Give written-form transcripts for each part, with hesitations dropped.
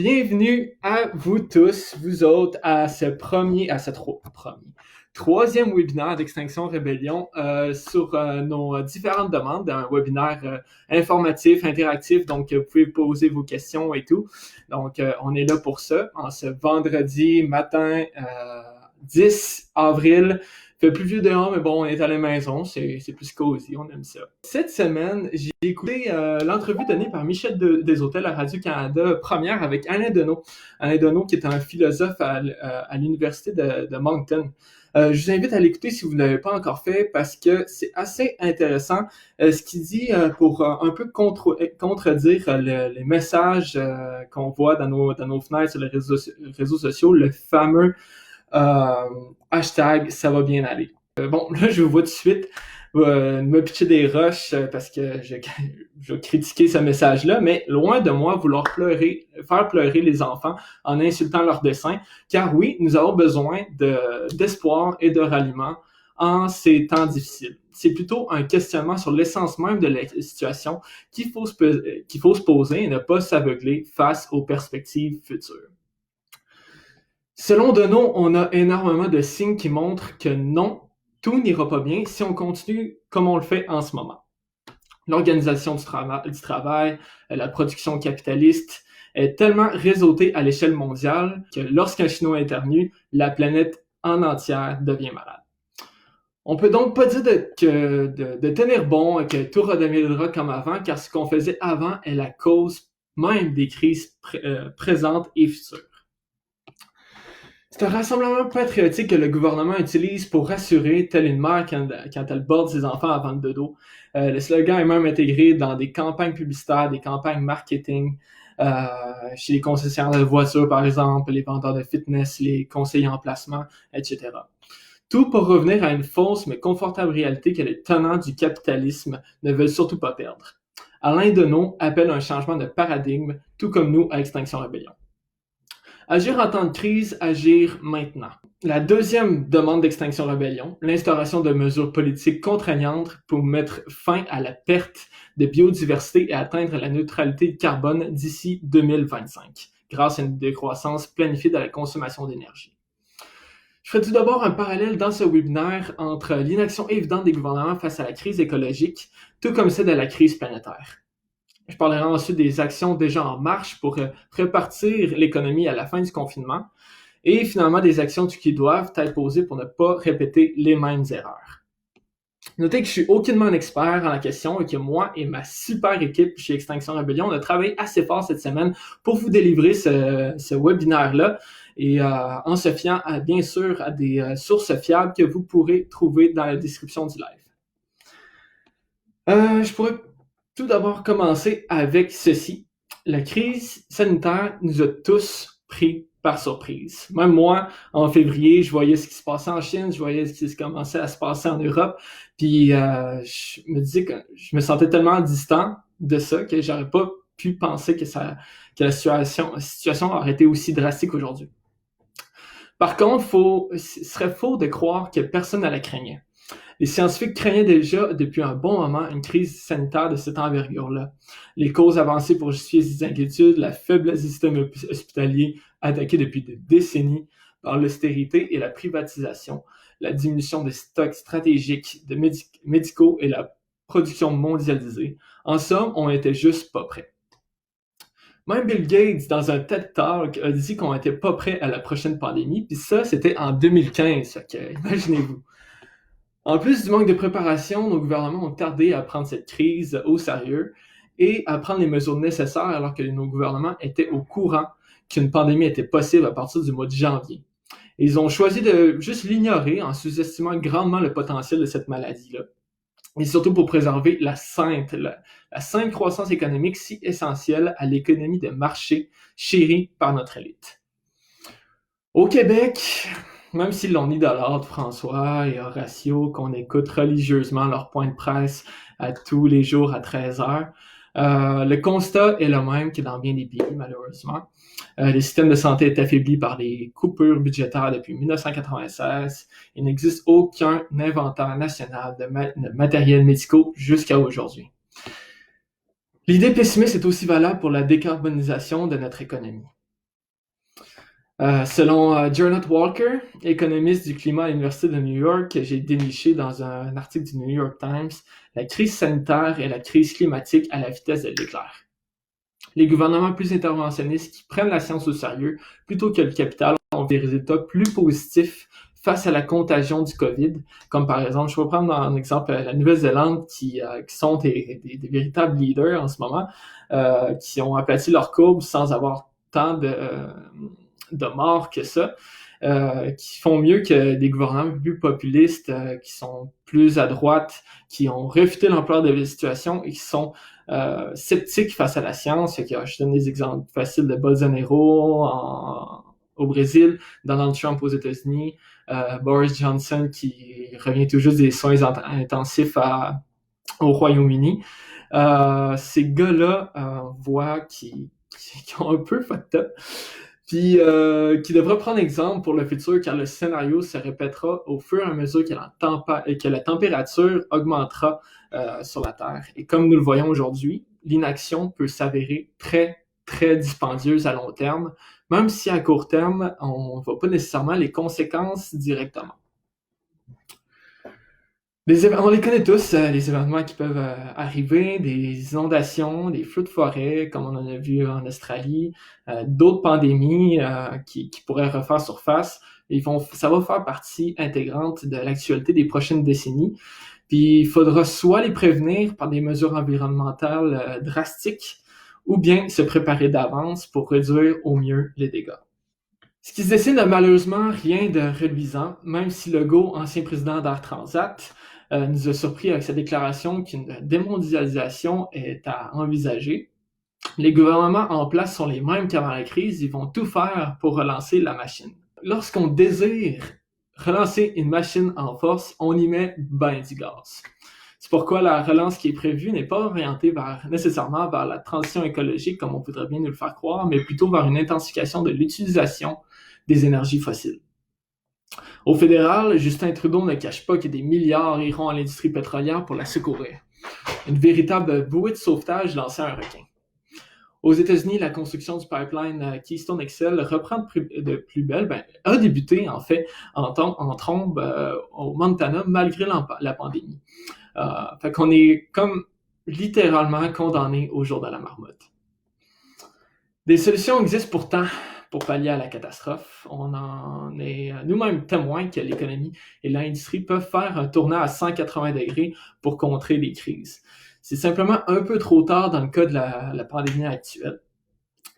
Bienvenue à vous tous, vous autres, à ce troisième webinaire d'Extinction Rébellion sur nos différentes demandes d'un webinaire informatif, interactif, donc vous pouvez poser vos questions et tout. Donc, on est là pour ça, en ce vendredi matin 10 avril. Il fait plus vieux dehors, mais bon, on est à la maison, c'est plus cosy, on aime ça. Cette semaine, j'ai écouté l'entrevue donnée par Michel Deshôtels à Radio-Canada, première avec Alain Deneau. Alain Deneau, qui est un philosophe à l'Université de Moncton. Je vous invite à l'écouter si vous ne l'avez pas encore fait, parce que c'est assez intéressant ce qu'il dit pour un peu contredire les messages qu'on voit dans nos fenêtres sur les réseaux sociaux, le fameux hashtag ça va bien aller. Bon, là, je vous vois tout de suite me pitcher des roches parce que je critiquer ce message-là, mais loin de moi vouloir faire pleurer les enfants en insultant leur dessein, car oui, nous avons besoin d'espoir et de ralliement en ces temps difficiles. C'est plutôt un questionnement sur l'essence même de la situation qu'il faut se poser et ne pas s'aveugler face aux perspectives futures. Selon Deneau, on a énormément de signes qui montrent que non, tout n'ira pas bien si on continue comme on le fait en ce moment. L'organisation du travail, la production capitaliste est tellement réseautée à l'échelle mondiale que lorsqu'un Chinois éternue, la planète en entière devient malade. On peut donc pas dire de tenir bon et que tout redeviendra comme avant, car ce qu'on faisait avant est la cause même des crises présentes et futures. C'est un rassemblement patriotique que le gouvernement utilise pour rassurer, telle une mère quand elle borde ses enfants avant le dodo. Le slogan est même intégré dans des campagnes publicitaires, des campagnes marketing, chez les concessionnaires de voitures, par exemple, les vendeurs de fitness, les conseillers en placement, etc. Tout pour revenir à une fausse mais confortable réalité que les tenants du capitalisme ne veulent surtout pas perdre. Alain Deneau appelle un changement de paradigme, tout comme nous à Extinction Rébellion. Agir en temps de crise, agir maintenant. La deuxième demande d'Extinction Rébellion, l'instauration de mesures politiques contraignantes pour mettre fin à la perte de biodiversité et atteindre la neutralité carbone d'ici 2025, grâce à une décroissance planifiée de la consommation d'énergie. Je ferai tout d'abord un parallèle dans ce webinaire entre l'inaction évidente des gouvernements face à la crise écologique, tout comme celle de la crise planétaire. Je parlerai ensuite des actions déjà en marche pour repartir l'économie à la fin du confinement et finalement des actions qui doivent être posées pour ne pas répéter les mêmes erreurs. Notez que je suis aucunement un expert en la question et que moi et ma super équipe chez Extinction Rébellion, on a travaillé assez fort cette semaine pour vous délivrer ce webinaire-là et en se fiant bien sûr à des sources fiables que vous pourrez trouver dans la description du live. Je pourrais tout d'abord commencer avec ceci. La crise sanitaire nous a tous pris par surprise. Même moi, en février, je voyais ce qui se passait en Chine, je voyais ce qui commençait à se passer en Europe, puis je me disais que je me sentais tellement distant de ça que j'aurais pas pu penser que la situation aurait été aussi drastique aujourd'hui. Par contre, ce serait faux de croire que personne ne la craignait. Les scientifiques craignaient déjà depuis un bon moment une crise sanitaire de cette envergure-là. Les causes avancées pour justifier ces inquiétudes, la faiblesse du système hospitalier attaqué depuis des décennies par l'austérité et la privatisation, la diminution des stocks stratégiques de médicaux et la production mondialisée. En somme, on était juste pas prêts. Même Bill Gates, dans un TED Talk, a dit qu'on était pas prêts à la prochaine pandémie, puis ça, c'était en 2015, fait que, imaginez-vous. En plus du manque de préparation, nos gouvernements ont tardé à prendre cette crise au sérieux et à prendre les mesures nécessaires alors que nos gouvernements étaient au courant qu'une pandémie était possible à partir du mois de janvier. Et ils ont choisi de juste l'ignorer en sous-estimant grandement le potentiel de cette maladie-là. Et surtout pour préserver la sainte croissance économique si essentielle à l'économie de marché chérie par notre élite. Au Québec, même si l'on idolâtre François et Horacio, qu'on écoute religieusement leur point de presse à tous les jours à 13h, le constat est le même que dans bien des pays, malheureusement. Le système de santé est affaibli par les coupures budgétaires depuis 1996. Il n'existe aucun inventaire national de matériels médicaux jusqu'à aujourd'hui. L'idée pessimiste est aussi valable pour la décarbonisation de notre économie. Selon Jarnett Walker, économiste du climat à l'Université de New York, que j'ai déniché dans un article du New York Times, la crise sanitaire et la crise climatique à la vitesse de l'éclair. Les gouvernements plus interventionnistes qui prennent la science au sérieux plutôt que le capital ont des résultats plus positifs face à la contagion du COVID, comme par exemple, je vais prendre en exemple la Nouvelle-Zélande qui sont des véritables leaders en ce moment, qui ont aplati leur courbe sans avoir tant de morts que ça, qui font mieux que des gouvernements plus populistes, qui sont plus à droite, qui ont refuté l'ampleur de la situation et qui sont sceptiques face à la science. Je donne des exemples faciles de Bolsonaro au Brésil, Donald Trump aux États-Unis, Boris Johnson qui revient tout juste des soins intensifs au Royaume-Uni. Ces gars-là voient qui ont un peu fucked up, puis qui devra prendre exemple pour le futur car le scénario se répétera au fur et à mesure que la température augmentera sur la Terre. Et comme nous le voyons aujourd'hui, l'inaction peut s'avérer très, très dispendieuse à long terme, même si à court terme, on ne voit pas nécessairement les conséquences directement. On les connaît tous, les événements qui peuvent arriver, des inondations, des feux de forêt, comme on en a vu en Australie, d'autres pandémies qui pourraient refaire surface. Ça va faire partie intégrante de l'actualité des prochaines décennies. Puis il faudra soit les prévenir par des mesures environnementales drastiques, ou bien se préparer d'avance pour réduire au mieux les dégâts. Ce qui se dessine n'a malheureusement rien de reluisant, même si Legault, ancien président d'Air Transat, nous a surpris avec sa déclaration qu'une démondialisation est à envisager. Les gouvernements en place sont les mêmes qu'avant la crise, ils vont tout faire pour relancer la machine. Lorsqu'on désire relancer une machine en force, on y met ben du gaz. C'est pourquoi la relance qui est prévue n'est pas orientée nécessairement vers la transition écologique comme on voudrait bien nous le faire croire, mais plutôt vers une intensification de l'utilisation des énergies fossiles. Au fédéral, Justin Trudeau ne cache pas que des milliards iront à l'industrie pétrolière pour la secourir. Une véritable bouée de sauvetage lancée à un requin. Aux États-Unis, la construction du pipeline Keystone XL reprend de plus belle, a débuté en fait en trombe au Montana malgré la pandémie. Fait qu'on est comme littéralement condamné au jour de la marmotte. Des solutions existent pourtant pour pallier à la catastrophe. On en est nous-mêmes témoins que l'économie et l'industrie peuvent faire un tournant à 180 degrés pour contrer les crises. C'est simplement un peu trop tard dans le cas de la pandémie actuelle.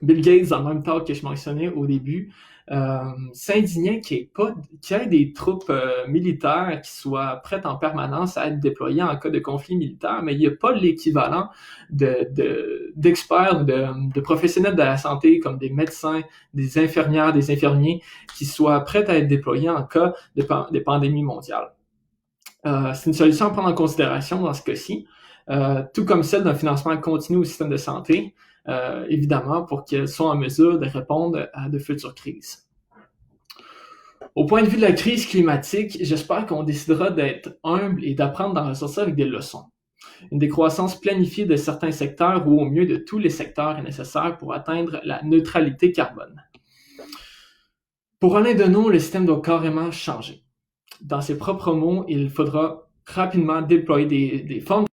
Bill Gates, dans le même temps que je mentionnais au début, s'indignait qu'il y ait des troupes militaires qui soient prêtes en permanence à être déployées en cas de conflit militaire, mais il n'y a pas l'équivalent d'experts, de professionnels de la santé comme des médecins, des infirmières, des infirmiers qui soient prêts à être déployés en cas de pandémie mondiale. C'est une solution à prendre en considération dans ce cas-ci, tout comme celle d'un financement continu au système de santé, évidemment, pour qu'elles soient en mesure de répondre à de futures crises. Au point de vue de la crise climatique, j'espère qu'on décidera d'être humble et d'apprendre d'en ressortir avec des leçons. Une décroissance planifiée de certains secteurs ou au mieux de tous les secteurs est nécessaire pour atteindre la neutralité carbone. Pour Alain Deneau, le système doit carrément changer. Dans ses propres mots, il faudra rapidement déployer des formes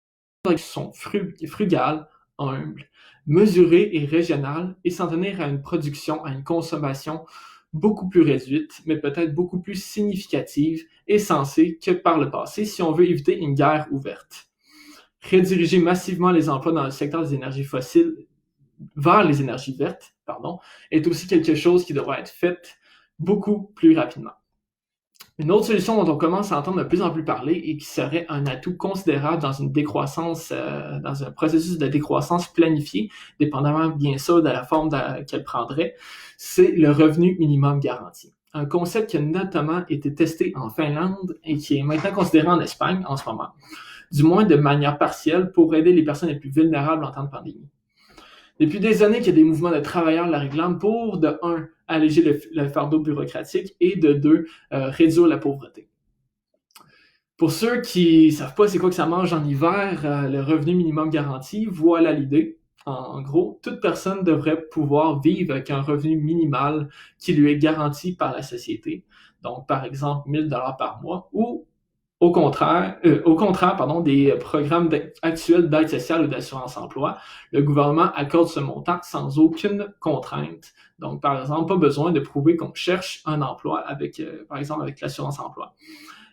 qui sont frugales, humbles, mesurées et régionales et s'en tenir à une production, à une consommation beaucoup plus réduite, mais peut-être beaucoup plus significative et sensée que par le passé si on veut éviter une guerre ouverte. Rediriger massivement les emplois dans le secteur des énergies fossiles vers les énergies vertes, est aussi quelque chose qui devra être fait beaucoup plus rapidement. Une autre solution dont on commence à entendre de plus en plus parler et qui serait un atout considérable dans une décroissance, dans un processus de décroissance planifié, dépendamment bien sûr de la forme qu'elle prendrait, c'est le revenu minimum garanti. Un concept qui a notamment été testé en Finlande et qui est maintenant considéré en Espagne en ce moment, du moins de manière partielle pour aider les personnes les plus vulnérables en temps de pandémie. Depuis des années qu'il y a des mouvements de travailleurs la réclament pour, de 1, alléger le fardeau bureaucratique et de 2, réduire la pauvreté. Pour ceux qui ne savent pas c'est quoi que ça mange en hiver, le revenu minimum garanti, voilà l'idée. En gros, toute personne devrait pouvoir vivre avec un revenu minimal qui lui est garanti par la société. Donc, par exemple, 1 000 $ par mois ou au contraire, des programmes actuels d'aide sociale ou d'assurance emploi, le gouvernement accorde ce montant sans aucune contrainte. Donc, par exemple, pas besoin de prouver qu'on cherche un emploi avec, par exemple, avec l'assurance emploi.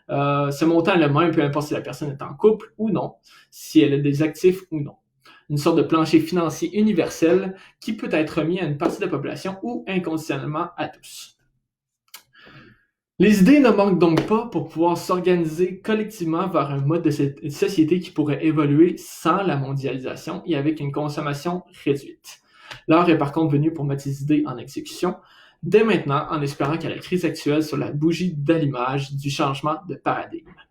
Ce montant est le même, peu importe si la personne est en couple ou non, si elle a des actifs ou non. Une sorte de plancher financier universel qui peut être remis à une partie de la population ou inconditionnellement à tous. Les idées ne manquent donc pas pour pouvoir s'organiser collectivement vers un mode de société qui pourrait évoluer sans la mondialisation et avec une consommation réduite. L'heure est par contre venue pour mettre ces idées en exécution, dès maintenant en espérant que la crise actuelle soit la bougie d'allumage du changement de paradigme.